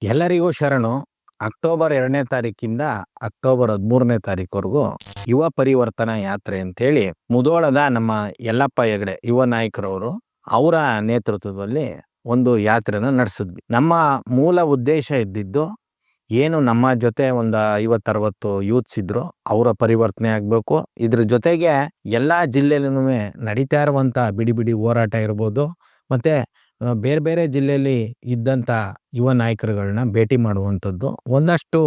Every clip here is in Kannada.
ಎಲ್ಲರಿಗೂ ಶರಣು. ಅಕ್ಟೋಬರ್ 2ನೇ ತಾರೀಕಿಂದ ಅಕ್ಟೋಬರ್ 13ನೇ ತಾರೀಕುವರೆಗೂ ಯುವ ಪರಿವರ್ತನಾ ಯಾತ್ರೆ ಅಂತೇಳಿ ಮುಧೋಳದ ನಮ್ಮ ಯಲ್ಲಪ್ಪ ಹೆಗಡೆ ಯುವ ನಾಯಕರವರು ಅವರ ನೇತೃತ್ವದಲ್ಲಿ ಒಂದು ಯಾತ್ರೆನ ನಡೆಸಿದ್ವಿ. ನಮ್ಮ ಮೂಲ ಉದ್ದೇಶ ಇದ್ದಿದ್ದು ಏನು, ನಮ್ಮ ಜೊತೆ ಒಂದು 50-60 ಯೂತ್ಸ್ ಇದ್ರು, ಅವರ ಪರಿವರ್ತನೆ ಆಗಬೇಕು. ಇದ್ರ ಜೊತೆಗೆ ಎಲ್ಲ ಜಿಲ್ಲೆಯಲ್ಲೂ ನಡೀತಾ ಇರುವಂಥ ಬಿಡಿ ಬಿಡಿ ಹೋರಾಟ ಇರ್ಬೋದು, ಮತ್ತು ಬೇರೆ ಬೇರೆ ಜಿಲ್ಲೆಯಲ್ಲಿ ಇದ್ದಂಥ ಯುವ ನಾಯಕರುಗಳನ್ನ ಭೇಟಿ ಮಾಡುವಂಥದ್ದು, ಒಂದಷ್ಟು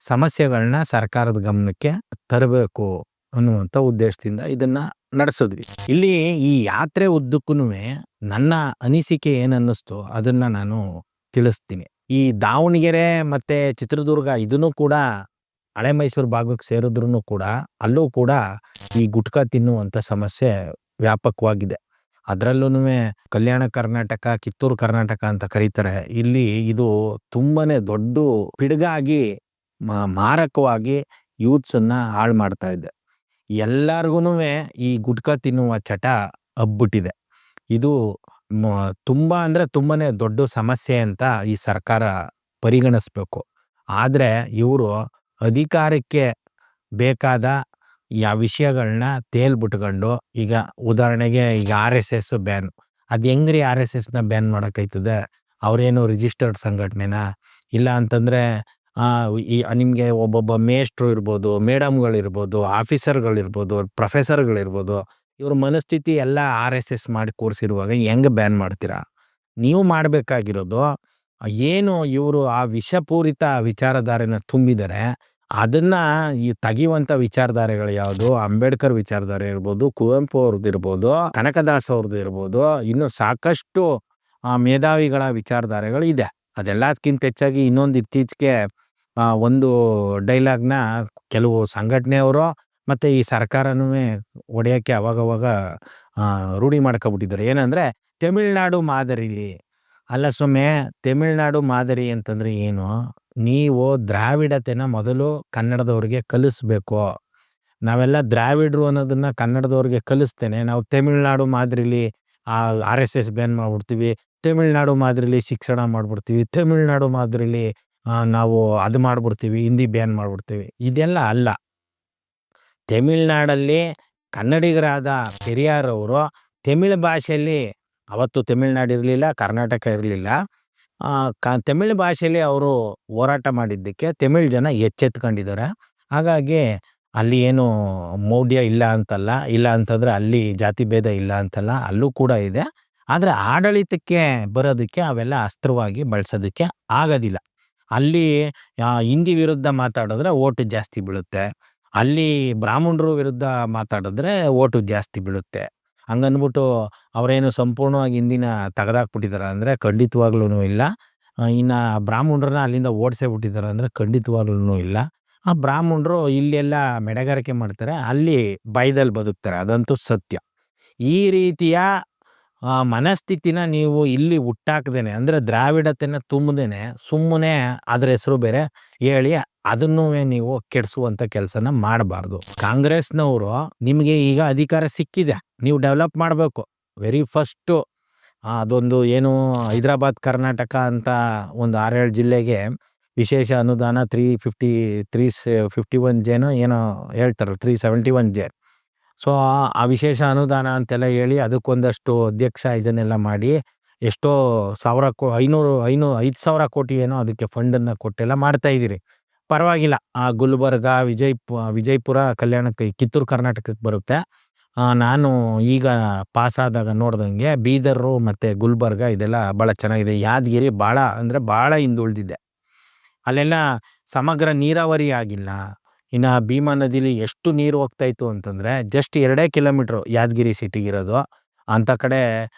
ಸಮಸ್ಯೆಗಳನ್ನ ಸರ್ಕಾರದ ಗಮನಕ್ಕೆ ತರಬೇಕು ಅನ್ನುವಂಥ ಉದ್ದೇಶದಿಂದ ಇದನ್ನ ನಡೆಸಿದ್ವಿ. ಇಲ್ಲಿ ಈ ಯಾತ್ರೆ ಉದ್ದಕ್ಕೂ ನನ್ನ ಅನಿಸಿಕೆ ಏನನ್ನಿಸ್ತು ಅದನ್ನ ನಾನು ತಿಳಿಸ್ತೀನಿ. ಈ ದಾವಣಗೆರೆ ಮತ್ತೆ ಚಿತ್ರದುರ್ಗ ಇದನ್ನು ಕೂಡ ಹಳೆ ಮೈಸೂರು ಭಾಗಕ್ಕೆ ಸೇರಿದ್ರು ಕೂಡ ಅಲ್ಲೂ ಕೂಡ ಈ ಗುಟ್ಕಾ ತಿನ್ನುವಂಥ ಸಮಸ್ಯೆ ವ್ಯಾಪಕವಾಗಿದೆ. ಅದರಲ್ಲೂ ಕಲ್ಯಾಣ ಕರ್ನಾಟಕ, ಕಿತ್ತೂರು ಕರ್ನಾಟಕ ಅಂತ ಕರೀತಾರೆ. ಇಲ್ಲಿ ಇದು ತುಂಬಾನೇ ದೊಡ್ಡ ಪಿಡುಗಾಗಿ ಮಾರಕವಾಗಿ ಯೂತ್ಸನ್ನ ಹಾಳು ಮಾಡ್ತಾ ಇದೆ. ಎಲ್ಲರಿಗೂ ಈ ಗುಟ್ಕಾ ತಿನ್ನುವ ಚಟ ಹಬ್ಬಿಟ್ಟಿದೆ. ಇದು ತುಂಬಾ ಅಂದ್ರೆ ತುಂಬಾನೇ ದೊಡ್ಡ ಸಮಸ್ಯೆ ಅಂತ ಈ ಸರ್ಕಾರ ಪರಿಗಣಿಸ್ಬೇಕು. ಆದರೆ ಇವರು ಅಧಿಕಾರಕ್ಕೆ ಬೇಕಾದ ವಿಷಯಗಳನ್ನ ತೇಲ್ಬಿಟ್ಕೊಂಡು, ಈಗ ಉದಾಹರಣೆಗೆ ಈಗ RSS ಬ್ಯಾನ್, ಅದು ಹೆಂಗ್ರಿ RSSನ ಬ್ಯಾನ್ ಮಾಡೋಕ್ಕೈತದೆ? ಅವರೇನು ರಿಜಿಸ್ಟರ್ಡ್ ಸಂಘಟನೆನಾ? ಇಲ್ಲ ಅಂತಂದರೆ ನಿಮಗೆ ಒಬ್ಬೊಬ್ಬ ಮೇಷ್ಟ್ರು ಇರ್ಬೋದು, ಮೇಡಮ್ಗಳಿರ್ಬೋದು, ಆಫೀಸರ್ಗಳಿರ್ಬೋದು, ಪ್ರೊಫೆಸರ್ಗಳಿರ್ಬೋದು, ಇವ್ರ ಮನಸ್ಥಿತಿ ಎಲ್ಲ RSS ಮಾಡಿ ಕೂರಿಸಿರುವಾಗ ಹೆಂಗೆ ಬ್ಯಾನ್ ಮಾಡ್ತೀರಾ? ನೀವು ಮಾಡಬೇಕಾಗಿರೋದು ಏನು, ಇವರು ಆ ವಿಷಪೂರಿತ ವಿಚಾರಧಾರೆನ ತುಂಬಿದರೆ ಅದನ್ನ ಈ ತೆಗೆಯುವಂಥ ವಿಚಾರಧಾರೆಗಳು ಯಾವುದು? ಅಂಬೇಡ್ಕರ್ ವಿಚಾರಧಾರೆ ಇರ್ಬೋದು, ಕುವೆಂಪು ಅವ್ರದ್ದು ಇರ್ಬೋದು, ಕನಕದಾಸ್ ಅವ್ರದ್ದು ಇರ್ಬೋದು, ಇನ್ನು ಸಾಕಷ್ಟು ಮೇಧಾವಿಗಳ ವಿಚಾರಧಾರೆಗಳು ಇದೆ. ಅದೆಲ್ಲದಕ್ಕಿಂತ ಹೆಚ್ಚಾಗಿ ಇನ್ನೊಂದು ಇತ್ತೀಚೆಗೆ ಒಂದು ಡೈಲಾಗ್ನ ಕೆಲವು ಸಂಘಟನೆಯವರು ಮತ್ತು ಈ ಸರ್ಕಾರನೂ ಹೊಡೆಯೋಕ್ಕೆ ಅವಾಗವಾಗ ರೂಢಿ ಮಾಡ್ಕೊಬಿಟ್ಟಿದ್ದಾರೆ. ಏನಂದರೆ ತಮಿಳ್ನಾಡು ಮಾದರಿಲಿ. ಅಲ್ಲ ಸ್ವಾಮಿ, ತಮಿಳ್ನಾಡು ಮಾದರಿ ಅಂತಂದರೆ ಏನು? ನೀವು ದ್ರಾವಿಡತೆನ ಮೊದಲು ಕನ್ನಡದವ್ರಿಗೆ ಕಲಿಸ್ಬೇಕು. ನಾವೆಲ್ಲ ದ್ರಾವಿಡರು ಅನ್ನೋದನ್ನ ಕನ್ನಡದವ್ರಿಗೆ ಕಲಿಸ್ತೇನೆ ನಾವು ತಮಿಳ್ನಾಡು ಮಾದರಿಲಿ RSS ಬ್ಯಾನ್ ಮಾಡ್ಬಿಡ್ತೀವಿ, ತಮಿಳ್ನಾಡು ಮಾದರಿಲಿ ಶಿಕ್ಷಣ ಮಾಡ್ಬಿಡ್ತೀವಿ, ತಮಿಳ್ನಾಡು ಮಾದರಿಲಿ ನಾವು ಅದು ಮಾಡ್ಬಿಡ್ತೀವಿ, ಹಿಂದಿ ಬ್ಯಾನ್ ಮಾಡ್ಬಿಡ್ತೀವಿ. ಇದೆಲ್ಲ ಅಲ್ಲ. ತಮಿಳ್ನಾಡಲ್ಲಿ ಕನ್ನಡಿಗರಾದ ಪೆರಿಯಾರ್ ಅವರು ತಮಿಳ್ ಭಾಷೆಯಲ್ಲಿ, ಅವತ್ತು ತಮಿಳ್ನಾಡು ಇರಲಿಲ್ಲ, ಕರ್ನಾಟಕ ಇರಲಿಲ್ಲ, ತಮಿಳ್ ಭಾಷೆಯಲ್ಲಿ ಅವರು ಹೋರಾಟ ಮಾಡಿದ್ದಕ್ಕೆ ತಮಿಳ್ ಜನ ಎಚ್ಚೆತ್ಕೊಂಡಿದ್ದಾರೆ. ಹಾಗಾಗಿ ಅಲ್ಲಿ ಏನು ಮೌಢ್ಯ ಇಲ್ಲ ಅಂತಲ್ಲ, ಇಲ್ಲ ಅಂತಂದರೆ ಅಲ್ಲಿ ಜಾತಿ ಭೇದ ಇಲ್ಲ ಅಂತಲ್ಲ, ಅಲ್ಲೂ ಕೂಡ ಇದೆ. ಆದರೆ ಆಡಳಿತಕ್ಕೆ ಬರೋದಕ್ಕೆ ಅವೆಲ್ಲ ಅಸ್ತ್ರವಾಗಿ ಬಳಸೋದಕ್ಕೆ ಆಗೋದಿಲ್ಲ. ಅಲ್ಲಿ ಹಿಂದಿ ವಿರುದ್ಧ ಮಾತಾಡಿದ್ರೆ ಓಟು ಜಾಸ್ತಿ ಬೀಳುತ್ತೆ, ಅಲ್ಲಿ ಬ್ರಾಹ್ಮಣರು ವಿರುದ್ಧ ಮಾತಾಡಿದ್ರೆ ಓಟು ಜಾಸ್ತಿ ಬೀಳುತ್ತೆ. ಹಂಗನ್ಬಿಟ್ಟು ಅವರೇನು ಸಂಪೂರ್ಣವಾಗಿ ಹಿಂದಿನ ತೆಗೆದಾಕ್ಬಿಟ್ಟಿದ್ದಾರೆ ಅಂದರೆ ಖಂಡಿತವಾಗ್ಲೂ ಇಲ್ಲ. ಇನ್ನು ಬ್ರಾಹ್ಮಣರನ್ನ ಅಲ್ಲಿಂದ ಓಡಿಸೇ ಬಿಟ್ಟಿದ್ದಾರೆ ಅಂದರೆ ಖಂಡಿತವಾಗ್ಲೂ ಇಲ್ಲ. ಆ ಬ್ರಾಹ್ಮಣರು ಇಲ್ಲೆಲ್ಲ ಮೆಣಗಾರಿಕೆ ಮಾಡ್ತಾರೆ, ಅಲ್ಲಿ ಭಯದಲ್ಲಿ ಬದುಕ್ತಾರೆ, ಅದಂತೂ ಸತ್ಯ. ಈ ರೀತಿಯ ಮನಸ್ಥಿತಿನ ನೀವು ಇಲ್ಲಿ ಹುಟ್ಟಾಕ್ದೇನೆ, ಅಂದರೆ ದ್ರಾವಿಡತೆನ ತುಂಬದೇನೆ ಸುಮ್ಮನೆ ಅದರ ಹೆಸರು ಬೇರೆ ಹೇಳಿ ಅದನ್ನೂ ನೀವು ಕೆಡಿಸುವಂಥ ಕೆಲಸನ ಮಾಡಬಾರ್ದು. ಕಾಂಗ್ರೆಸ್ನವರು ನಿಮಗೆ ಈಗ ಅಧಿಕಾರ ಸಿಕ್ಕಿದೆ, ನೀವು ಡೆವಲಪ್ ಮಾಡಬೇಕು. ವೆರಿ ಫಸ್ಟು ಅದೊಂದು ಏನು ಹೈದರಾಬಾದ್ ಕರ್ನಾಟಕ ಅಂತ ಒಂದು 6-7 ಜಿಲ್ಲೆಗೆ ವಿಶೇಷ ಅನುದಾನ 351 ಜೇನೋ ಏನೋ ಹೇಳ್ತಾರೆ, 371 ಜೆ. ಸೊ ಆ ವಿಶೇಷ ಅನುದಾನ ಅಂತೆಲ್ಲ ಹೇಳಿ ಅದಕ್ಕೊಂದಷ್ಟು ಅಧ್ಯಕ್ಷ ಇದನ್ನೆಲ್ಲ ಮಾಡಿ ಎಷ್ಟೋ 5,000 ಕೋಟಿ ಏನೋ ಅದಕ್ಕೆ ಫಂಡನ್ನು ಕೊಟ್ಟೆಲ್ಲ ಮಾಡ್ತಾ ಇದ್ದೀರಿ. ಪರವಾಗಿಲ್ಲ. ಗುಲ್ಬರ್ಗ, ವಿಜಯಪುರ, ಕಿತ್ತೂರು ಕರ್ನಾಟಕಕ್ಕೆ ಬರುತ್ತೆ. ನಾನು ಈಗ ಪಾಸಾದಾಗ ನೋಡ್ದಂಗೆ ಬೀದರು ಮತ್ತು ಗುಲ್ಬರ್ಗ ಇದೆಲ್ಲ ಭಾಳ ಚೆನ್ನಾಗಿದೆ. ಯಾದಗಿರಿ ಭಾಳ ಅಂದರೆ ಭಾಳ ಹಿಂದುಳಿದಿದೆ, ಅಲ್ಲೆಲ್ಲ ಸಮಗ್ರ ನೀರಾವರಿ ಆಗಿಲ್ಲ. ಇನ್ನು ಭೀಮಾ ನದಿಲಿ ಎಷ್ಟು ನೀರು ಹೋಗ್ತಾಯಿತ್ತು ಅಂತಂದರೆ ಜಸ್ಟ್ 2 ಕಿಲೋಮೀಟ್ರು ಯಾದಗಿರಿ ಸಿಟಿಗಿರೋದು. ಅಂಥ ಕಡೆ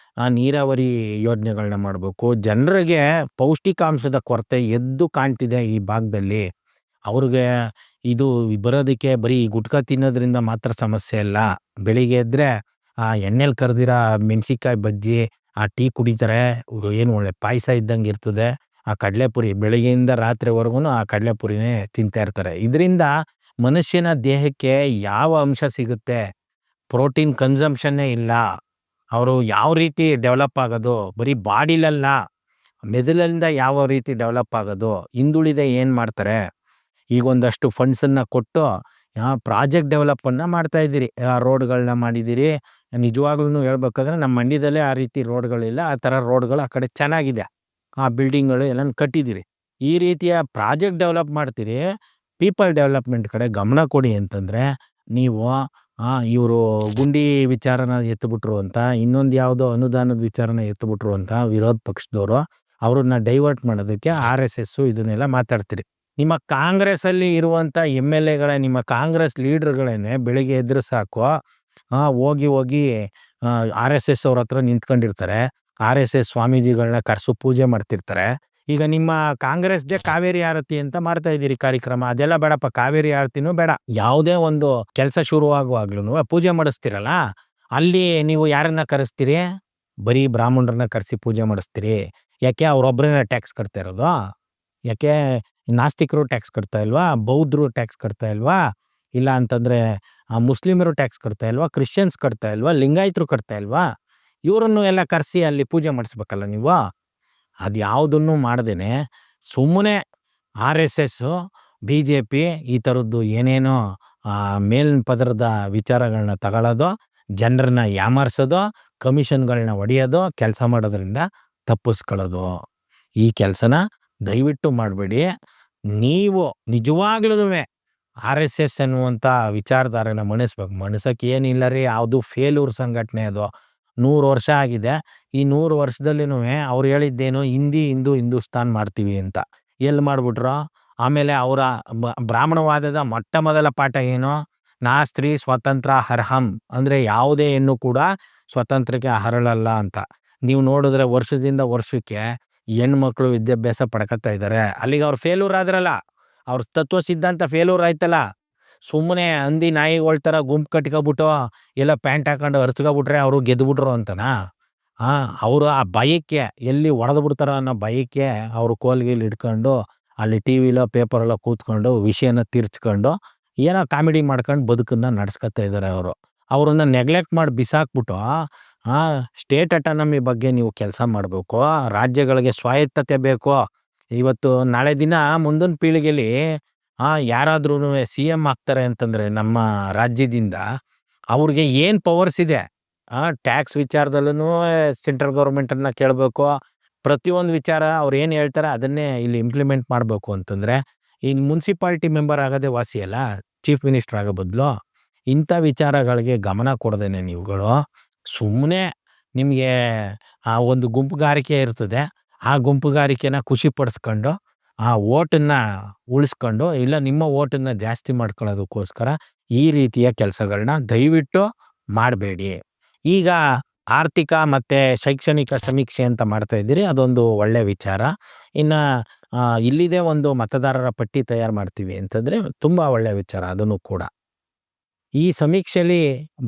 ನೀರಾವರಿ ಯೋಜನೆಗಳನ್ನ ಮಾಡಬೇಕು. ಜನರಿಗೆ ಪೌಷ್ಟಿಕಾಂಶದ ಕೊರತೆ ಎದ್ದು ಕಾಣ್ತಿದೆ ಈ ಭಾಗದಲ್ಲಿ. ಅವ್ರಿಗೆ ಇದು ಬರೋದಕ್ಕೆ ಬರೀ ಗುಟ್ಕಾ ತಿನ್ನೋದ್ರಿಂದ ಮಾತ್ರ ಸಮಸ್ಯೆ ಅಲ್ಲ. ಬೆಳಿಗ್ಗೆ ಎದ್ದರೆ ಎಣ್ಣೆಲಿ ಕರೆದಿರೋ ಮೆಣಸಿನ್ಕಾಯಿ ಬಜ್ಜಿ, ಟೀ ಕುಡಿತಾರೆ, ಏನು ಒಳ್ಳೆ ಪಾಯಸ ಇದ್ದಂಗೆ ಇರ್ತದೆ, ಕಡಲೆಪುರಿ ಬೆಳಗ್ಗೆಯಿಂದ ರಾತ್ರಿವರೆಗೂ ಆ ಕಡಲೆಪುರಿನೇ ತಿಂತಾ ಇರ್ತಾರೆ. ಇದರಿಂದ ಮನುಷ್ಯನ ದೇಹಕ್ಕೆ ಯಾವ ಅಂಶ ಸಿಗುತ್ತೆ? ಪ್ರೋಟೀನ್ ಕನ್ಸಂಪ್ಷನ್ನೇ ಇಲ್ಲ. ಅವರು ಯಾವ ರೀತಿ ಡೆವಲಪ್ ಆಗೋದು? ಬರೀ ಬಾಡಿಲಲ್ಲ, ಮೆದುಳಿಂದ ಯಾವ ರೀತಿ ಡೆವಲಪ್ ಆಗೋದು, ಹಿಂದುಳಿದ ಏನು ಮಾಡ್ತಾರೆ, ಈಗ ಒಂದಷ್ಟು ಫಂಡ್ಸನ್ನು ಕೊಟ್ಟು ಪ್ರಾಜೆಕ್ಟ್ ಡೆವಲಪನ್ನು ಮಾಡ್ತಾ ಇದ್ದೀರಿ, ರೋಡ್ಗಳನ್ನ ಮಾಡಿದ್ದೀರಿ. ನಿಜವಾಗ್ಲೂ ಹೇಳ್ಬೇಕಾದ್ರೆ ನಮ್ಮ ಮಂಡ್ಯದಲ್ಲೇ ಆ ರೀತಿ ರೋಡ್ಗಳಿಲ್ಲ, ಆ ಥರ ರೋಡ್ಗಳು ಆ ಕಡೆ ಚೆನ್ನಾಗಿದೆ, ಆ ಬಿಲ್ಡಿಂಗ್ಗಳು ಎಲ್ಲ ಕಟ್ಟಿದ್ದೀರಿ. ಈ ರೀತಿಯ ಪ್ರಾಜೆಕ್ಟ್ ಡೆವಲಪ್ ಮಾಡ್ತೀರಿ, ಪೀಪಲ್ ಡೆವಲಪ್ಮೆಂಟ್ ಕಡೆ ಗಮನ ಕೊಡಿ ಅಂತಂದರೆ ನೀವು ಇವರು ಗುಂಡಿ ವಿಚಾರನ ಎತ್ತಿಬಿಟ್ರು ಅಂತ, ಇನ್ನೊಂದು ಯಾವುದೋ ಅನುದಾನದ ವಿಚಾರನ ಎತ್ತಿಬಿಟ್ರು ಅಂತ ವಿರೋಧ ಪಕ್ಷದವರು ಅವ್ರನ್ನ ಡೈವರ್ಟ್ ಮಾಡೋದಕ್ಕೆ RSS ಇದನ್ನೆಲ್ಲ ಮಾತಾಡ್ತೀರಿ. ನಿಮ್ಮ ಕಾಂಗ್ರೆಸ್ಸಲ್ಲಿ ಇರುವಂಥ MLAಗಳ, ನಿಮ್ಮ ಕಾಂಗ್ರೆಸ್ ಲೀಡ್ರ್ಗಳೇನೆ ಬೆಳಿಗ್ಗೆ ಎದ್ರೆ ಸಾಕು ಹೋಗಿ RSS ಅವ್ರ ಹತ್ರ ನಿಂತ್ಕೊಂಡಿರ್ತಾರೆ, RSS ಸ್ವಾಮೀಜಿಗಳನ್ನ ಕರೆಸು ಪೂಜೆ ಮಾಡ್ತಿರ್ತಾರೆ. ಈಗ ನಿಮ್ಮ ಕಾಂಗ್ರೆಸ್ದೇ ಕಾವೇರಿ ಆರತಿ ಅಂತ ಮಾಡ್ತಾ ಇದ್ದೀರಿ ಕಾರ್ಯಕ್ರಮ, ಅದೆಲ್ಲ ಬೇಡಪ್ಪ, ಕಾವೇರಿ ಆರತಿನೂ ಬೇಡ. ಯಾವುದೇ ಒಂದು ಕೆಲಸ ಶುರುವಾಗುವಾಗ್ಲೂ ಪೂಜೆ ಮಾಡಿಸ್ತೀರಲ್ಲ, ಅಲ್ಲಿ ನೀವು ಯಾರನ್ನ ಕರೆಸ್ತೀರಿ? ಬರೀ ಬ್ರಾಹ್ಮಣರನ್ನ ಕರೆಸಿ ಪೂಜೆ ಮಾಡಿಸ್ತೀರಿ. ಯಾಕೆ? ಅವರೊಬ್ಬರೇ ಟ್ಯಾಕ್ಸ್ ಕಟ್ತಾ ಇರೋದು? ಯಾಕೆ ನಾಸ್ತಿಕರು ಟ್ಯಾಕ್ಸ್ ಕಟ್ತಾ ಇಲ್ವಾ? ಬೌದ್ಧರು ಟ್ಯಾಕ್ಸ್ ಕಟ್ತಾ ಇಲ್ವಾ? ಇಲ್ಲ ಅಂತಂದರೆ ಮುಸ್ಲಿಮರು ಟ್ಯಾಕ್ಸ್ ಕಟ್ತಾ ಇಲ್ವಾ? ಕ್ರಿಶ್ಚಿಯನ್ಸ್ ಕಟ್ತಾ ಇಲ್ವಾ? ಲಿಂಗಾಯತರು ಕಟ್ತಾ ಇಲ್ವಾ? ಇವರನ್ನು ಎಲ್ಲ ಕರೆಸಿ ಅಲ್ಲಿ ಪೂಜೆ ಮಾಡಿಸ್ಬೇಕಲ್ಲ ನೀವು. ಅದು ಯಾವುದನ್ನು ಮಾಡ್ದೇನೆ ಸುಮ್ಮನೆ RSS BJP ಈ ಥರದ್ದು ಏನೇನೋ ಮೇಲಿನ ಪದರದ ವಿಚಾರಗಳನ್ನ ತಗೊಳ್ಳೋದು, ಜನರನ್ನ ಯಾಮಾರಿಸೋದು, ಕಮಿಷನ್ಗಳನ್ನ ಹೊಡೆಯೋದು ಕೆಲಸ ಮಾಡೋದ್ರಿಂದ ತಪ್ಪಿಸ್ಕೊಳ್ಳೋದು. ಈ ಕೆಲಸನ ದಯವಿಟ್ಟು ಮಾಡಬೇಡಿ. ನೀವು ನಿಜವಾಗ್ಲೂ RSS ಅನ್ನುವಂಥ ವಿಚಾರಧಾರೆನ ಮಣಿಸೋಕೆ ಏನಿಲ್ಲ ರೀ, ಯಾವುದು ಫೇಲ್ಯೂರ್ ಸಂಘಟನೆ ಅದು. 100 ವರ್ಷ ಆಗಿದೆ. ಈ 100 ವರ್ಷದಲ್ಲಿನೂ ಅವ್ರು ಹೇಳಿದ್ದೇನು, ಹಿಂದೂಸ್ತಾನ್ ಮಾಡ್ತೀವಿ ಅಂತ. ಎಲ್ಲಿ ಮಾಡಿಬಿಟ್ರು? ಆಮೇಲೆ ಅವರ ಬ್ರಾಹ್ಮಣವಾದದ ಮೊಟ್ಟ ಮೊದಲ ಪಾಠ ಏನು? ನಾಸ್ತ್ರೀ ಸ್ವತಂತ್ರ ಅರ್ಹಂ, ಅಂದರೆ ಯಾವುದೇ ಹೆಣ್ಣು ಕೂಡ ಸ್ವತಂತ್ರಕ್ಕೆ ಅರ್ಹಳಲ್ಲ ಅಂತ. ನೀವು ನೋಡಿದ್ರೆ ವರ್ಷದಿಂದ ವರ್ಷಕ್ಕೆ ಹೆಣ್ಮಕ್ಳು ವಿದ್ಯಾಭ್ಯಾಸ ಪಡ್ಕೊತಾ ಇದ್ದಾರೆ. ಅಲ್ಲಿಗೆ ಅವ್ರು ಫೇಲ್ಯೂರ್ ಆದ್ರಲ್ಲ, ಅವ್ರ ತತ್ವ ಸಿದ್ಧಾಂತ ಫೇಲ್ಯೂರ್ ಆಯ್ತಲ್ಲ. ಸುಮ್ಮನೆ ಹಂದಿ ನಾಯಿಗಳ ಥರ ಗುಂಪು ಕಟ್ಕೊಬಿಟ್ಟು ಎಲ್ಲ ಪ್ಯಾಂಟ್ ಹಾಕೊಂಡು ಹರ್ಸ್ಕೊಬಿಟ್ರೆ ಅವರು ಗೆದ್ದುಬಿಟ್ರು ಅಂತನಾ? ಅವರು ಆ ಭಯಕ್ಕೆ ಎಲ್ಲಿ ಹೊಡೆದು ಬಿಡ್ತಾರೋ ಅನ್ನೋ ಭಯಕ್ಕೆ ಅವರು ಕೋಲ್ಗೀಲ್ ಹಿಡ್ಕೊಂಡು ಅಲ್ಲಿ TVಲೋ ಪೇಪರಲ್ಲೋ ಕೂತ್ಕೊಂಡು ವಿಷಯನ ತೀರ್ಚ್ಕೊಂಡು ಏನೋ ಕಾಮಿಡಿ ಮಾಡ್ಕೊಂಡು ಬದುಕನ್ನ ನಡೆಸ್ಕೊತಾ ಇದ್ದಾರೆ ಅವರು. ಅವ್ರನ್ನ ನೆಗ್ಲೆಕ್ಟ್ ಮಾಡಿ ಬಿಸಾಕ್ಬಿಟ್ಟು ಸ್ಟೇಟ್ ಅಟಾನಮಿ ಬಗ್ಗೆ ನೀವು ಕೆಲಸ ಮಾಡಬೇಕು. ರಾಜ್ಯಗಳಿಗೆ ಸ್ವಾಯತ್ತತೆ ಬೇಕು. ಇವತ್ತು ನಾಳೆ ದಿನ ಮುಂದಿನ ಪೀಳಿಗೆಯಲ್ಲಿ ಯಾರಾದ್ರೂ CM ಆಗ್ತಾರೆ ಅಂತಂದರೆ ನಮ್ಮ ರಾಜ್ಯದಿಂದ ಅವ್ರಿಗೆ ಏನು ಪವರ್ಸ್ ಇದೆ? ಟ್ಯಾಕ್ಸ್ ವಿಚಾರದಲ್ಲೂ ಸೆಂಟ್ರಲ್ ಗೌರ್ಮೆಂಟನ್ನು ಕೇಳಬೇಕು. ಪ್ರತಿಯೊಂದು ವಿಚಾರ ಅವ್ರು ಏನು ಹೇಳ್ತಾರೆ ಅದನ್ನೇ ಇಲ್ಲಿ ಇಂಪ್ಲಿಮೆಂಟ್ ಮಾಡಬೇಕು ಅಂತಂದರೆ, ಈಗ ಮುನ್ಸಿಪಾಲ್ಟಿ ಮೆಂಬರ್ ಆಗೋದೇ ವಾಸಿಯಲ್ಲ, ಚೀಫ್ ಮಿನಿಸ್ಟರ್ ಆಗೋ ಬದಲು. ಇಂಥ ವಿಚಾರಗಳಿಗೆ ಗಮನ ಕೊಡದೇನೆ ನೀವುಗಳು ಸುಮ್ಮನೆ ನಿಮಗೆ ಒಂದು ಗುಂಪುಗಾರಿಕೆ ಇರ್ತದೆ, ಆ ಗುಂಪುಗಾರಿಕೆನ ಖುಷಿ ಪಡಿಸ್ಕೊಂಡು ಓಟನ್ನು ಉಳಿಸ್ಕೊಂಡು, ಇಲ್ಲ ನಿಮ್ಮ ಓಟನ್ನು ಜಾಸ್ತಿ ಮಾಡ್ಕೊಳ್ಳೋದಕ್ಕೋಸ್ಕರ ಈ ರೀತಿಯ ಕೆಲಸಗಳನ್ನ ದಯವಿಟ್ಟು ಮಾಡಬೇಡಿ. ಈಗ ಆರ್ಥಿಕ ಮತ್ತು ಶೈಕ್ಷಣಿಕ ಸಮೀಕ್ಷೆ ಅಂತ ಮಾಡ್ತಾ ಇದ್ದೀರಿ, ಅದೊಂದು ಒಳ್ಳೆಯ ವಿಚಾರ. ಇನ್ನು ಇಲ್ಲಿದೆ ಒಂದು ಮತದಾರರ ಪಟ್ಟಿ ತಯಾರು ಮಾಡ್ತೀವಿ ಅಂತಂದರೆ ತುಂಬ ಒಳ್ಳೆಯ ವಿಚಾರ ಅದನ್ನು ಕೂಡ. ಈ ಸಮೀಕ್ಷೆಯಲ್ಲಿ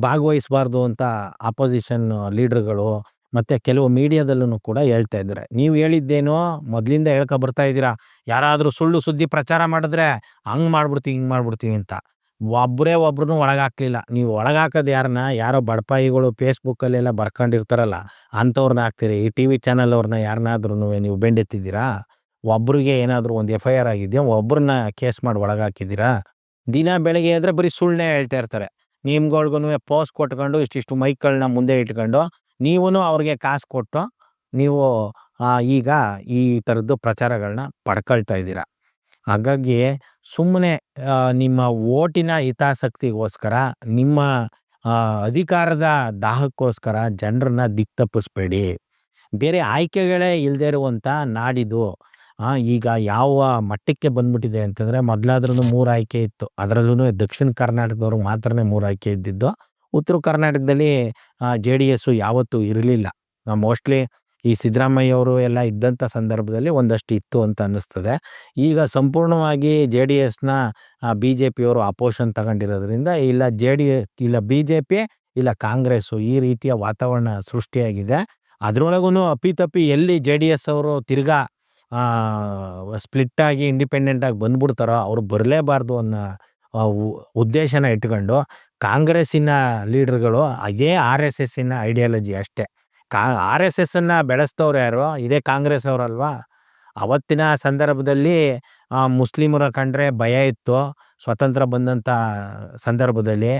ಭಾಗವಹಿಸಬಾರ್ದು ಅಂತ ಆಪೋಸಿಷನ್ ಲೀಡ್ರ್ಗಳು ಮತ್ತು ಕೆಲವು ಮೀಡಿಯಾದಲ್ಲೂ ಕೂಡ ಹೇಳ್ತಾ ಇದ್ದಾರೆ. ನೀವು ಹೇಳಿದ್ದೇನೋ ಮೊದಲಿಂದ ಹೇಳ್ಕೊ ಬರ್ತಾ ಇದ್ದೀರಾ, ಯಾರಾದರೂ ಸುಳ್ಳು ಸುದ್ದಿ ಪ್ರಚಾರ ಮಾಡಿದ್ರೆ ಹಂಗೆ ಮಾಡ್ಬಿಡ್ತೀವಿ ಹಿಂಗೆ ಮಾಡ್ಬಿಡ್ತೀವಿ ಅಂತ. ಒಬ್ಬರನ್ನೂ ಒಳಗಾಕಲಿಲ್ಲ. ನೀವು ಒಳಗಾಕೋದು ಯಾರನ್ನ? ಯಾರೋ ಬಡಪಾಯಿಗಳು ಫೇಸ್ಬುಕ್ಕಲ್ಲೆಲ್ಲ ಬರ್ಕೊಂಡಿರ್ತಾರಲ್ಲ ಅಂಥವ್ರನ್ನ ಹಾಕ್ತೀರಿ. ಈ TV ಚಾನಲ್ ಅವ್ರನ್ನ ಯಾರನ್ನಾದ್ರೂ ನೀವು ಬೆಂಡೆತ್ತಿದ್ದೀರಾ? ಒಬ್ರಿಗೆ ಏನಾದರೂ ಒಂದು FIR ಆಗಿದೆಯಾ? ಒಬ್ಬರನ್ನ ಕೇಸ್ ಮಾಡಿ ಒಳಗಾಕಿದ್ದೀರಾ? ದಿನ ಬೆಳಗ್ಗೆ ಆದರೆ ಬರೀ ಸುಳ್ಳನ್ನೇ ಹೇಳ್ತಾ ಇರ್ತಾರೆ. ನಿಮ್ಗಳ್ಗೂ ಪೋಸ್ ಕೊಟ್ಕೊಂಡು ಇಷ್ಟಿಷ್ಟು ಮೈಕ್ಗಳನ್ನ ಮುಂದೆ ಇಟ್ಕೊಂಡು ನೀವೂ ಅವ್ರಿಗೆ ಕಾಸು ಕೊಟ್ಟು ನೀವು ಈಗ ಈ ಥರದ್ದು ಪ್ರಚಾರಗಳನ್ನ ಪಡ್ಕೊಳ್ತಾ ಇದ್ದೀರಾ. ಹಾಗಾಗಿ ಸುಮ್ಮನೆ ನಿಮ್ಮ ಓಟಿನ ಹಿತಾಸಕ್ತಿಗೋಸ್ಕರ, ನಿಮ್ಮ ಅಧಿಕಾರದ ದಾಹಕ್ಕೋಸ್ಕರ ಜನರನ್ನ ದಿಕ್ತಪ್ಪಿಸ್ಬೇಡಿ. ಬೇರೆ ಆಯ್ಕೆಗಳೇ ಇಲ್ಲದೇ ಇರುವಂಥ ನಾಡಿದು ಈಗ ಯಾವ ಮಟ್ಟಕ್ಕೆ ಬಂದ್ಬಿಟ್ಟಿದೆ ಅಂತಂದರೆ, ಮೊದಲಾದ್ರೂ 3 ಆಯ್ಕೆ ಇತ್ತು, ಅದರಲ್ಲೂ ದಕ್ಷಿಣ ಕರ್ನಾಟಕದವ್ರು ಮಾತ್ರ 3 ಆಯ್ಕೆ ಇದ್ದಿದ್ದು. ಉತ್ತರ ಕರ್ನಾಟಕದಲ್ಲಿ JDS ಯಾವತ್ತೂ ಇರಲಿಲ್ಲ. ಮೋಸ್ಟ್ಲಿ ಈ ಸಿದ್ದರಾಮಯ್ಯವರು ಎಲ್ಲ ಇದ್ದಂಥ ಸಂದರ್ಭದಲ್ಲಿ ಒಂದಷ್ಟು ಇತ್ತು ಅಂತ ಅನ್ನಿಸ್ತದೆ. ಈಗ ಸಂಪೂರ್ಣವಾಗಿ JDSನ BJPಯವರು ಅಪೋಷನ್ ತಗೊಂಡಿರೋದ್ರಿಂದ ಇಲ್ಲ ಇಲ್ಲ BJP ಇಲ್ಲ ಕಾಂಗ್ರೆಸ್ಸು ಈ ರೀತಿಯ ವಾತಾವರಣ ಸೃಷ್ಟಿಯಾಗಿದೆ. ಅದರೊಳಗೂ ಅಪ್ಪಿತಪ್ಪಿ ಎಲ್ಲಿ JDS ಅವರು ತಿರ್ಗಾ ಸ್ಪ್ಲಿಟ್ಟಾಗಿ ಇಂಡಿಪೆಂಡೆಂಟಾಗಿ ಬಂದ್ಬಿಡ್ತಾರೋ ಅವ್ರು ಬರಲೇಬಾರ್ದು ಅನ್ನೋ ಉದ್ದೇಶನ ಇಟ್ಕೊಂಡು ಕಾಂಗ್ರೆಸ್ಸಿನ ಲೀಡರ್ಗಳು ಅದೇ RSSನ ಐಡಿಯಾಲಜಿ ಅಷ್ಟೇ. ಆರ್ ಎಸ್ ಎಸ್ ಅನ್ನ ಬೆಳೆಸ್ತವ್ರು ಯಾರು? ಇದೇ ಕಾಂಗ್ರೆಸ್ ಅವರಲ್ವಾ? ಅವತ್ತಿನ ಸಂದರ್ಭದಲ್ಲಿ ಮುಸ್ಲಿಮರ ಕಂಡ್ರೆ ಭಯ ಇತ್ತು. ಸ್ವತಂತ್ರ ಬಂದಂಥ ಸಂದರ್ಭದಲ್ಲಿ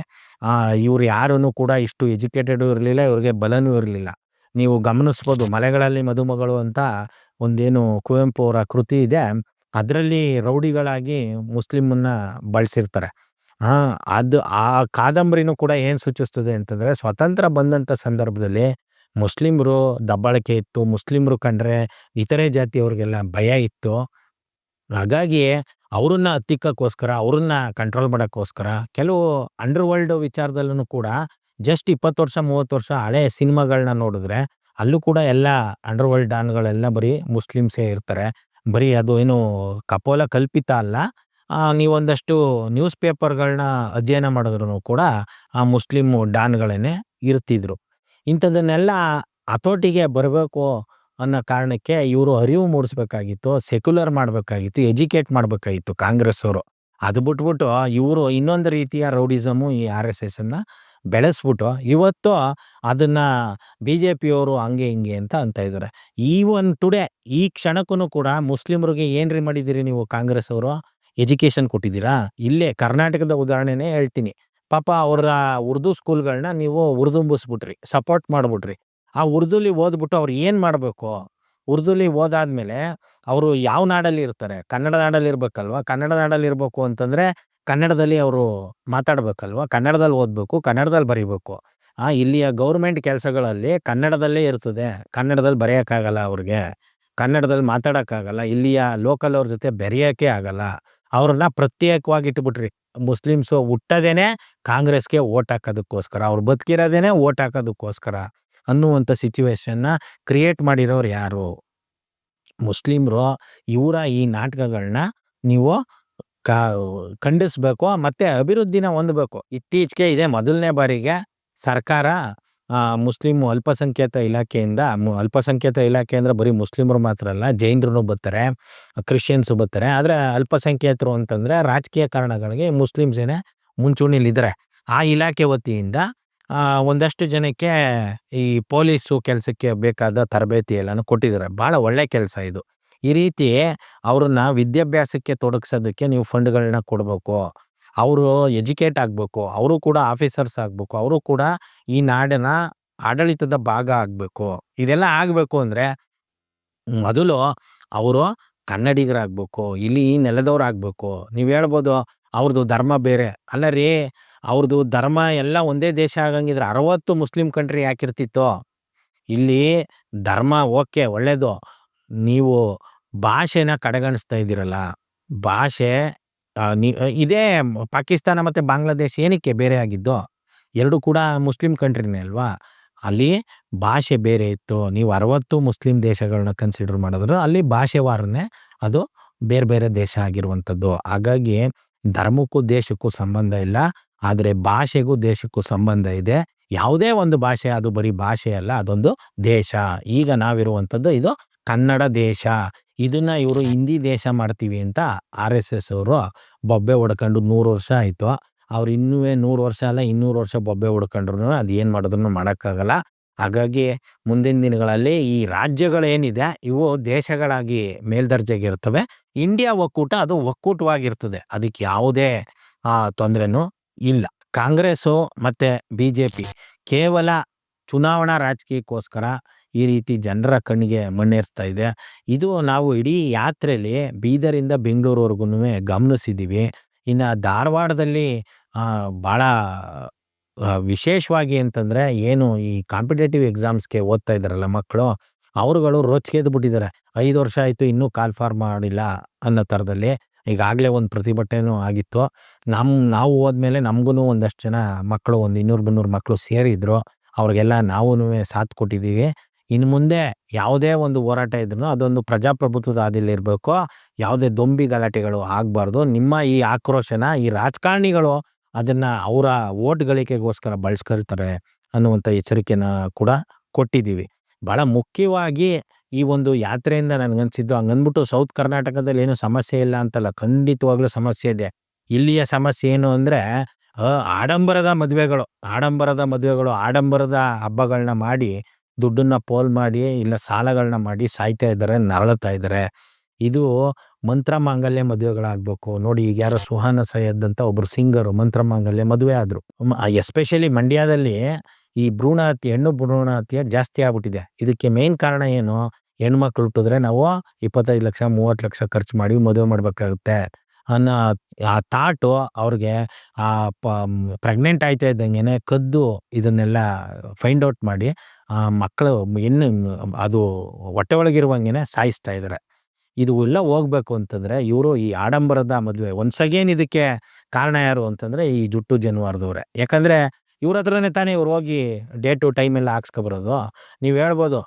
ಇವ್ರು ಯಾರೂ ಕೂಡ ಇಷ್ಟು ಎಜುಕೇಟೆಡು ಇರಲಿಲ್ಲ, ಇವ್ರಿಗೆ ಬಲನೂ ಇರಲಿಲ್ಲ. ನೀವು ಗಮನಿಸ್ಬೋದು, ಮಲೆಗಳಲ್ಲಿ ಮದುಮಗಳು ಅಂತ ಒಂದೇನು ಕುವೆಂಪು ಅವರ ಕೃತಿ ಇದೆ. ಅದರಲ್ಲಿ ರೌಡಿಗಳಾಗಿ ಮುಸ್ಲಿಮನ್ನ ಬಳಸಿರ್ತಾರೆ. ಅದು ಆ ಕಾದಂಬರಿನೂ ಕೂಡ ಏನು ಸೂಚಿಸ್ತದೆ ಅಂತಂದರೆ, ಸ್ವತಂತ್ರ ಬಂದಂಥ ಸಂದರ್ಭದಲ್ಲಿ ಮುಸ್ಲಿಮರು ದಬ್ಬಾಳಿಕೆ ಇತ್ತು. ಮುಸ್ಲಿಮರು ಕಂಡ್ರೆ ಇತರೆ ಜಾತಿಯವ್ರಿಗೆಲ್ಲ ಭಯ ಇತ್ತು. ಹಾಗಾಗಿ ಅವ್ರನ್ನ ಹತ್ತಿಕ್ಕಕ್ಕೋಸ್ಕರ, ಅವ್ರನ್ನ ಕಂಟ್ರೋಲ್ ಮಾಡೋಕ್ಕೋಸ್ಕರ ಕೆಲವು ಅಂಡರ್ ವರ್ಲ್ಡ್ ವಿಚಾರದಲ್ಲೂ ಕೂಡ ಜಸ್ಟ್ 20 ವರ್ಷ 30 ವರ್ಷ ಹಳೆ ಸಿನಿಮಾಗಳನ್ನ ನೋಡಿದ್ರೆ ಅಲ್ಲೂ ಕೂಡ ಎಲ್ಲ ಅಂಡರ್ ವರ್ಲ್ಡ್ ಡಾನ್ಗಳೆಲ್ಲ ಬರೀ ಮುಸ್ಲಿಮ್ಸೇ ಇರ್ತಾರೆ. ಬರೀ ಅದು ಏನು ಕಪೋಲ ಕಲ್ಪಿತ ಅಲ್ಲ. ನೀವೊಂದಷ್ಟು ನ್ಯೂಸ್ ಪೇಪರ್ಗಳನ್ನ ಅಧ್ಯಯನ ಮಾಡಿದ್ರೂ ಕೂಡ ಆ ಮುಸ್ಲಿಮ್ ಡಾನ್ಗಳೇನೆ ಇರ್ತಿದ್ರು. ಇಂಥದ್ದನ್ನೆಲ್ಲ ಹತೋಟಿಗೆ ಬರಬೇಕು ಅನ್ನೋ ಕಾರಣಕ್ಕೆ ಇವರು ಅರಿವು ಮೂಡಿಸ್ಬೇಕಾಗಿತ್ತು, ಸೆಕ್ಯುಲರ್ ಮಾಡಬೇಕಾಗಿತ್ತು, ಎಜುಕೇಟ್ ಮಾಡಬೇಕಾಗಿತ್ತು ಕಾಂಗ್ರೆಸ್ ಅವರು. ಅದು ಬಿಟ್ಬಿಟ್ಟು ಇವರು ಇನ್ನೊಂದು ರೀತಿಯ ರೌಡಿಸಮು ಈ ಆರ್ ಎಸ್ ಎಸ್ ಅನ್ನ ಬೆಳೆಸ್ಬಿಟ್ಟು ಇವತ್ತು ಅದನ್ನ ಬಿ ಜೆ ಪಿಯವರು ಹಂಗೆ ಹಿಂಗೆ ಅಂತ ಇದ್ದಾರೆ. ಈವನ್ ಟುಡೇ ಈ ಕ್ಷಣಕ್ಕೂ ಕೂಡ ಮುಸ್ಲಿಮರಿಗೆ ಏನ್ರಿ ಮಾಡಿದ್ದೀರಿ ನೀವು ಕಾಂಗ್ರೆಸ್ ಅವರು? ಎಜುಕೇಶನ್ ಕೊಟ್ಟಿದ್ದೀರಾ? ಇಲ್ಲೇ ಕರ್ನಾಟಕದ ಉದಾಹರಣೆನೇ ಹೇಳ್ತೀನಿ. ಪಾಪ ಅವರ ಉರ್ದು ಸ್ಕೂಲ್ಗಳನ್ನ ನೀವು ಉರ್ದುಂಬಿಸ್ಬಿಟ್ರಿ, ಸಪೋರ್ಟ್ ಮಾಡಿಬಿಟ್ರಿ. ಆ ಉರ್ದುಲಿ ಓದ್ಬಿಟ್ಟು ಅವ್ರು ಏನು ಮಾಡಬೇಕು? ಉರ್ದುಲಿ ಓದಾದ್ಮೇಲೆ ಅವರು ಯಾವ ನಾಡಲ್ಲಿ ಇರ್ತಾರೆ? ಕನ್ನಡ ನಾಡಲ್ಲಿ ಇರ್ಬೇಕಲ್ವ? ಕನ್ನಡ ನಾಡಲ್ಲಿ ಇರಬೇಕು ಅಂತಂದರೆ ಕನ್ನಡದಲ್ಲಿ ಅವರು ಮಾತಾಡ್ಬೇಕಲ್ವ? ಕನ್ನಡದಲ್ಲಿ ಓದಬೇಕು, ಕನ್ನಡದಲ್ಲಿ ಬರೀಬೇಕು. ಇಲ್ಲಿಯ ಗೌರ್ಮೆಂಟ್ ಕೆಲಸಗಳಲ್ಲಿ ಕನ್ನಡದಲ್ಲೇ ಇರ್ತದೆ, ಕನ್ನಡದಲ್ಲಿ ಬರೆಯೋಕ್ಕಾಗಲ್ಲ ಅವ್ರಿಗೆ, ಕನ್ನಡದಲ್ಲಿ ಮಾತಾಡೋಕ್ಕಾಗಲ್ಲ, ಇಲ್ಲಿಯ ಲೋಕಲ್ ಅವ್ರ ಜೊತೆ ಬೆರೆಯೋಕ್ಕೆ ಆಗಲ್ಲ. ಅವ್ರನ್ನ ಪ್ರತ್ಯೇಕವಾಗಿ ಇಟ್ಬಿಟ್ರಿ. ಮುಸ್ಲಿಮ್ಸು ಹುಟ್ಟೋದೇನೆ ಕಾಂಗ್ರೆಸ್ಗೆ ಓಟ್ ಹಾಕೋದಕ್ಕೋಸ್ಕರ, ಅವ್ರು ಬದುಕಿರೋದೇನೆ ಓಟ್ ಹಾಕೋದಕ್ಕೋಸ್ಕರ ಅನ್ನುವಂಥ ಸಿಚುವೇಶನ್ನ ಕ್ರಿಯೇಟ್ ಮಾಡಿರೋರು ಯಾರು? ಮುಸ್ಲಿಮರು. ಇವರ ಈ ನಾಟಕಗಳನ್ನ ನೀವು ಖಂಡಿಸ್ಬೇಕು, ಮತ್ತು ಅಭಿವೃದ್ಧಿನ ಹೊಂದಬೇಕು. ಇತ್ತೀಚೆಗೆ ಇದೇ ಮೊದಲನೇ ಬಾರಿಗೆ ಸರ್ಕಾರ ಮುಸ್ಲಿಮ್ ಅಲ್ಪಸಂಖ್ಯಾತ ಇಲಾಖೆಯಿಂದ, ಅಲ್ಪಸಂಖ್ಯಾತ ಇಲಾಖೆ ಅಂದರೆ ಬರೀ ಮುಸ್ಲಿಮರು ಮಾತ್ರ ಅಲ್ಲ, ಜೈನರು ಬರ್ತಾರೆ, ಕ್ರಿಶ್ಚಿಯನ್ಸು ಬರ್ತಾರೆ. ಆದರೆ ಅಲ್ಪಸಂಖ್ಯಾತರು ಅಂತಂದರೆ ರಾಜಕೀಯ ಕಾರಣಗಳಿಗೆ ಮುಸ್ಲಿಮ್ಸೇನೆ ಮುಂಚೂಣಿಲಿದ್ದಾರೆ. ಆ ಇಲಾಖೆ ವತಿಯಿಂದ ಒಂದಷ್ಟು ಜನಕ್ಕೆ ಈ ಪೊಲೀಸು ಕೆಲಸಕ್ಕೆ ಬೇಕಾದ ತರಬೇತಿ ಎಲ್ಲನೂ ಕೊಟ್ಟಿದ್ದಾರೆ. ಭಾಳ ಒಳ್ಳೆ ಕೆಲಸ ಇದು. ಈ ರೀತಿ ಅವ್ರನ್ನ ವಿದ್ಯಾಭ್ಯಾಸಕ್ಕೆ ತೊಡಗಿಸೋದಕ್ಕೆ ನೀವು ಫಂಡ್ಗಳನ್ನ ಕೊಡಬೇಕು. ಅವರು ಎಜುಕೇಟ್ ಆಗಬೇಕು, ಅವರು ಕೂಡ ಆಫೀಸರ್ಸ್ ಆಗಬೇಕು, ಅವರು ಕೂಡ ಈ ನಾಡಿನ ಆಡಳಿತದ ಭಾಗ ಆಗಬೇಕು. ಇದೆಲ್ಲ ಆಗಬೇಕು ಅಂದರೆ ಮೊದಲು ಅವರು ಕನ್ನಡಿಗರಾಗಬೇಕು, ಇಲ್ಲಿ ಈ ನೆಲದವ್ರಾಗಬೇಕು. ನೀವು ಹೇಳ್ಬೋದು ಅವ್ರದ್ದು ಧರ್ಮ ಬೇರೆ. ಅಲ್ಲ ರೀ, ಅವ್ರದ್ದು ಧರ್ಮ ಎಲ್ಲ ಒಂದೇ ದೇಶ ಆಗಂಗಿದ್ರೆ 60 ಮುಸ್ಲಿಂ ಕಂಟ್ರಿ ಯಾಕಿರ್ತಿತ್ತು? ಇಲ್ಲಿ ಧರ್ಮ ಓಕೆ, ಒಳ್ಳೆಯದು. ನೀವು ಭಾಷೆನ ಕಡೆಗಣಿಸ್ತಾ ಇದ್ದೀರಲ್ಲ. ಭಾಷೆ ಇದೇ ಪಾಕಿಸ್ತಾನ ಮತ್ತು ಬಾಂಗ್ಲಾದೇಶ ಏನಕ್ಕೆ ಬೇರೆ ಆಗಿದ್ದು? ಎರಡು ಕೂಡ ಮುಸ್ಲಿಂ ಕಂಟ್ರಿನೇ ಅಲ್ವಾ? ಅಲ್ಲಿ ಭಾಷೆ ಬೇರೆ ಇತ್ತು. ನೀವು 60 ಮುಸ್ಲಿಂ ದೇಶಗಳನ್ನ ಕನ್ಸಿಡರ್ ಮಾಡಿದ್ರೆ ಅಲ್ಲಿ ಭಾಷೆವಾರನೇ ಅದು ಬೇರೆ ಬೇರೆ ದೇಶ ಆಗಿರುವಂಥದ್ದು. ಹಾಗಾಗಿ ಧರ್ಮಕ್ಕೂ ದೇಶಕ್ಕೂ ಸಂಬಂಧ ಇಲ್ಲ, ಆದರೆ ಭಾಷೆಗೂ ದೇಶಕ್ಕೂ ಸಂಬಂಧ ಇದೆ. ಯಾವುದೇ ಒಂದು ಭಾಷೆ ಅದು ಬರೀ ಭಾಷೆ ಅಲ್ಲ, ಅದೊಂದು ದೇಶ. ಈಗ ನಾವಿರುವಂಥದ್ದು ಇದು ಕನ್ನಡ ದೇಶ. ಇದನ್ನ ಇವರು ಹಿಂದಿ ದೇಶ ಮಾಡ್ತೀವಿ ಅಂತ ಆರ್ ಎಸ್ ಎಸ್ ಅವರು ಬೊಬ್ಬೆ ಹೊಡ್ಕೊಂಡು 100 ವರ್ಷ ಆಯಿತು. ಅವ್ರು ಇನ್ನೂ 100 ವರ್ಷ ಅಲ್ಲ, 200 ವರ್ಷ ಬೊಬ್ಬೆ ಹೊಡ್ಕೊಂಡ್ರು ಅದು ಏನು ಮಾಡಿದ್ರು ಮಾಡೋಕ್ಕಾಗಲ್ಲ. ಹಾಗಾಗಿ ಮುಂದಿನ ದಿನಗಳಲ್ಲಿ ಈ ರಾಜ್ಯಗಳೇನಿದೆ ಇವು ದೇಶಗಳಾಗಿ ಮೇಲ್ದರ್ಜೆಗೆ ಇರ್ತವೆ. ಇಂಡಿಯಾ ಒಕ್ಕೂಟ ಅದು ಒಕ್ಕೂಟವಾಗಿರ್ತದೆ. ಅದಕ್ಕೆ ಯಾವುದೇ ತೊಂದರೆನೂ ಇಲ್ಲ. ಕಾಂಗ್ರೆಸ್ಸು ಮತ್ತು ಬಿ ಜೆ ಪಿ ಕೇವಲ ಚುನಾವಣಾ ರಾಜಕೀಯಕ್ಕೋಸ್ಕರ ಈ ರೀತಿ ಜನರ ಕಣ್ಣಿಗೆ ಮಣ್ಣೇರಿಸ್ತಾ ಇದೆ. ಇದು ನಾವು ಇಡೀ ಯಾತ್ರೆಯಲ್ಲಿ ಬೀದರಿಂದ ಬೆಂಗಳೂರುವರೆಗೂ ಗಮನಿಸಿದ್ದೀವಿ. ಇನ್ನು ಧಾರವಾಡದಲ್ಲಿ ಭಾಳ ವಿಶೇಷವಾಗಿ ಅಂತಂದರೆ ಏನು ಈ ಕಾಂಪಿಟೇಟಿವ್ ಎಕ್ಸಾಮ್ಸ್ಗೆ ಓದ್ತಾ ಇದ್ದಾರಲ್ಲ ಮಕ್ಕಳು, ಅವರುಗಳು ರೊಚ್ಚಿಗೆದ್ದು ಬಿಟ್ಟಿದ್ದಾರೆ. 5 ವರ್ಷ ಆಯಿತು ಇನ್ನೂ ಕಾಲ್ಫಾರ್ಮ್ ಮಾಡಿಲ್ಲ ಅನ್ನೋ ಥರದಲ್ಲಿ. ಈಗಾಗಲೇ ಒಂದು ಪ್ರತಿಭಟನೆಯೂ ಆಗಿತ್ತು. ನಾವು ಹೋದ್ಮೇಲೆ ನಮಗೂ ಒಂದಷ್ಟು ಜನ ಮಕ್ಕಳು, ಒಂದು 200-300 ಮಕ್ಕಳು ಸೇರಿದ್ರು. ಅವ್ರಿಗೆಲ್ಲ ನಾವೂ ಸಾಥ್ ಕೊಟ್ಟಿದ್ದೀವಿ. ಇನ್ನು ಮುಂದೆ ಯಾವುದೇ ಒಂದು ಹೋರಾಟ ಇದ್ರೂ ಅದೊಂದು ಪ್ರಜಾಪ್ರಭುತ್ವದ ಹಾದಿಯಲ್ಲಿರಬೇಕು. ಯಾವುದೇ ದೊಂಬಿ ಗಲಾಟೆಗಳು ಆಗಬಾರ್ದು. ನಿಮ್ಮ ಈ ಆಕ್ರೋಶನ ಈ ರಾಜಕಾರಣಿಗಳು ಅದನ್ನು ಅವರ ಓಟ್ ಗಳಿಕೆಗೋಸ್ಕರ ಬಳಸ್ಕೊಳ್ತಾರೆ ಅನ್ನುವಂಥ ಎಚ್ಚರಿಕೆನ ಕೂಡ ಕೊಟ್ಟಿದ್ದೀವಿ. ಭಾಳ ಮುಖ್ಯವಾಗಿ ಈ ಒಂದು ಯಾತ್ರೆಯಿಂದ ನನಗನ್ಸಿದ್ದು, ಹಂಗಂದ್ಬಿಟ್ಟು ಸೌತ್ ಕರ್ನಾಟಕದಲ್ಲಿ ಏನು ಸಮಸ್ಯೆ ಇಲ್ಲ ಅಂತಲ್ಲ, ಖಂಡಿತವಾಗ್ಲೂ ಸಮಸ್ಯೆ ಇದೆ. ಇಲ್ಲಿಯ ಸಮಸ್ಯೆ ಏನು ಅಂದರೆ ಆಡಂಬರದ ಮದುವೆಗಳು, ಆಡಂಬರದ ಹಬ್ಬಗಳನ್ನ ಮಾಡಿ ದುಡ್ಡನ್ನ ಪೋಲ್ ಮಾಡಿ ಇಲ್ಲ ಸಾಲಗಳನ್ನ ಮಾಡಿ ಸಾಯ್ತಾ ಇದ್ದಾರೆ, ನರಳುತ್ತಾ ಇದ್ದಾರೆ. ಇದು ಮಂತ್ರ ಮಾಂಗಲ್ಯ ಮದುವೆಗಳಾಗಬೇಕು. ನೋಡಿ, ಈಗ ಯಾರೋ ಸುಹಾನ ಸೈಯದ್ ಅಂತ ಒಬ್ರು ಸಿಂಗರು ಮಂತ್ರ ಮಾಂಗಲ್ಯ ಮದುವೆ ಆದ್ರು. ಎಸ್ಪೆಷಲಿ ಮಂಡ್ಯದಲ್ಲಿ ಈ ಭ್ರೂಣ ಹತ್ಯೆ, ಹೆಣ್ಣು ಭ್ರೂಣ ಹತ್ಯೆ ಜಾಸ್ತಿ ಆಗ್ಬಿಟ್ಟಿದೆ. ಇದಕ್ಕೆ ಮೇನ್ ಕಾರಣ ಏನು? ಹೆಣ್ಮಕ್ಳು ಹುಟ್ಟಿದ್ರೆ ನಾವು 25 ಲಕ್ಷ 30 ಲಕ್ಷ ಖರ್ಚು ಮಾಡಿ ಮದುವೆ ಮಾಡ್ಬೇಕಾಗುತ್ತೆ ಅನ್ನೋ ಆ ಥಾಟು ಅವ್ರಿಗೆ ಪ್ರೆಗ್ನೆಂಟ್ ಆಯ್ತಾ ಇದ್ದಂಗೆನೆ ಕದ್ದು ಇದನ್ನೆಲ್ಲ ಫೈಂಡ್ ಔಟ್ ಮಾಡಿ ಮಕ್ಕಳು ಹೆಣ್ಣು ಅದು ಹೊಟ್ಟೆ ಒಳಗಿರುವಂಗೆನೆ ಸಾಯಿಸ್ತಾ ಇದ್ದಾರೆ. ಇದು ಎಲ್ಲ ಹೋಗ್ಬೇಕು ಅಂತಂದ್ರೆ ಇವರು ಈ ಆಡಂಬರದ ಮದುವೆ ಒನ್ಸ್ ಅಗೇನ್ ಇದಕ್ಕೆ ಕಾರಣ ಯಾರು ಅಂತಂದ್ರೆ ಈ ಜುಟ್ಟು ಜನಿವಾರದವ್ರೆ. ಯಾಕಂದ್ರೆ ಇವ್ರ ಹತ್ರನೇ ತಾನೇ ಇವ್ರು ಹೋಗಿ ಡೇಟು ಟೈಮ್ ಎಲ್ಲ ಹಾಕ್ಸ್ಕೊಬರೋದು. ನೀವು ಹೇಳ್ಬೋದು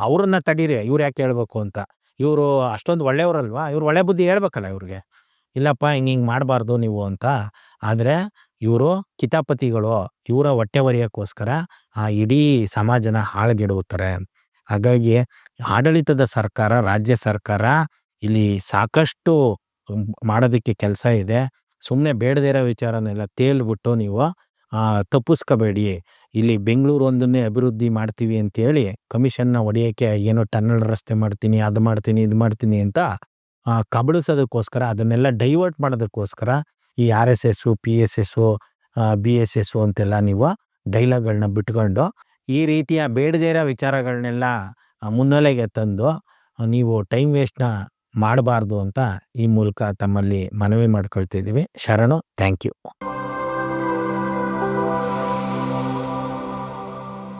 ಅವ್ರನ್ನ ತಡೀರಿ, ಇವ್ರು ಯಾಕೆ ಹೇಳ್ಬೇಕು ಅಂತ. ಇವರು ಅಷ್ಟೊಂದು ಒಳ್ಳೆಯವರಲ್ವಾ, ಇವ್ರು ಒಳ್ಳೆ ಬುದ್ಧಿ ಹೇಳ್ಬೇಕಲ್ಲ ಇವ್ರಿಗೆ, ಇಲ್ಲಪ್ಪ ಹಿಂಗೆ ಮಾಡಬಾರ್ದು ನೀವು ಅಂತ. ಆದರೆ ಇವರು ಕಿತಾಪತಿಗಳು, ಇವರ ಹೊಟ್ಟೆ ಹೊರೆಯೋಕ್ಕೋಸ್ಕರ ಆ ಇಡೀ ಸಮಾಜನ ಹಾಳ್ಗೆಡುತ್ತಾರೆ. ಹಾಗಾಗಿ ಆಡಳಿತದ ಸರ್ಕಾರ, ರಾಜ್ಯ ಸರ್ಕಾರ ಇಲ್ಲಿ ಸಾಕಷ್ಟು ಮಾಡೋದಕ್ಕೆ ಕೆಲಸ ಇದೆ. ಸುಮ್ಮನೆ ಬೇಡದೇ ಇರೋ ವಿಚಾರನೆಲ್ಲ ತೇಲ್ಬಿಟ್ಟು ನೀವು ತಪ್ಪಿಸ್ಕೋಬೇಡಿ. ಇಲ್ಲಿ ಬೆಂಗಳೂರು ಒಂದನ್ನೇ ಅಭಿವೃದ್ಧಿ ಮಾಡ್ತೀವಿ ಅಂತೇಳಿ ಕಮಿಷನ್ನ ಹೊಡೆಯೋಕ್ಕೆ ಏನೋ ಟನ್ನಲ್ ರಸ್ತೆ ಮಾಡ್ತೀನಿ, ಅದು ಮಾಡ್ತೀನಿ, ಇದು ಮಾಡ್ತೀನಿ ಅಂತ ಕಬಳಿಸೋದಕ್ಕೋಸ್ಕರ, ಅದನ್ನೆಲ್ಲ ಡೈವರ್ಟ್ ಮಾಡೋದಕ್ಕೋಸ್ಕರ ಈ RSS, PSS, BSS ಅಂತೆಲ್ಲ ನೀವು ಡೈಲಾಗ್ಗಳನ್ನ ಬಿಟ್ಕೊಂಡು ಈ ರೀತಿಯ ಬೇಡದೇ ಇರೋ ವಿಚಾರಗಳನ್ನೆಲ್ಲ ಮುನ್ನೆಲೆಗೆ ತಂದು ನೀವು ಟೈಮ್ ವೇಸ್ಟ್ನ ಮಾಡಬಾರ್ದು ಅಂತ ಈ ಮೂಲಕ ತಮ್ಮಲ್ಲಿ ಮನವಿ ಮಾಡ್ಕೊಳ್ತಿದ್ದೀವಿ. ಶರಣು. Thank you.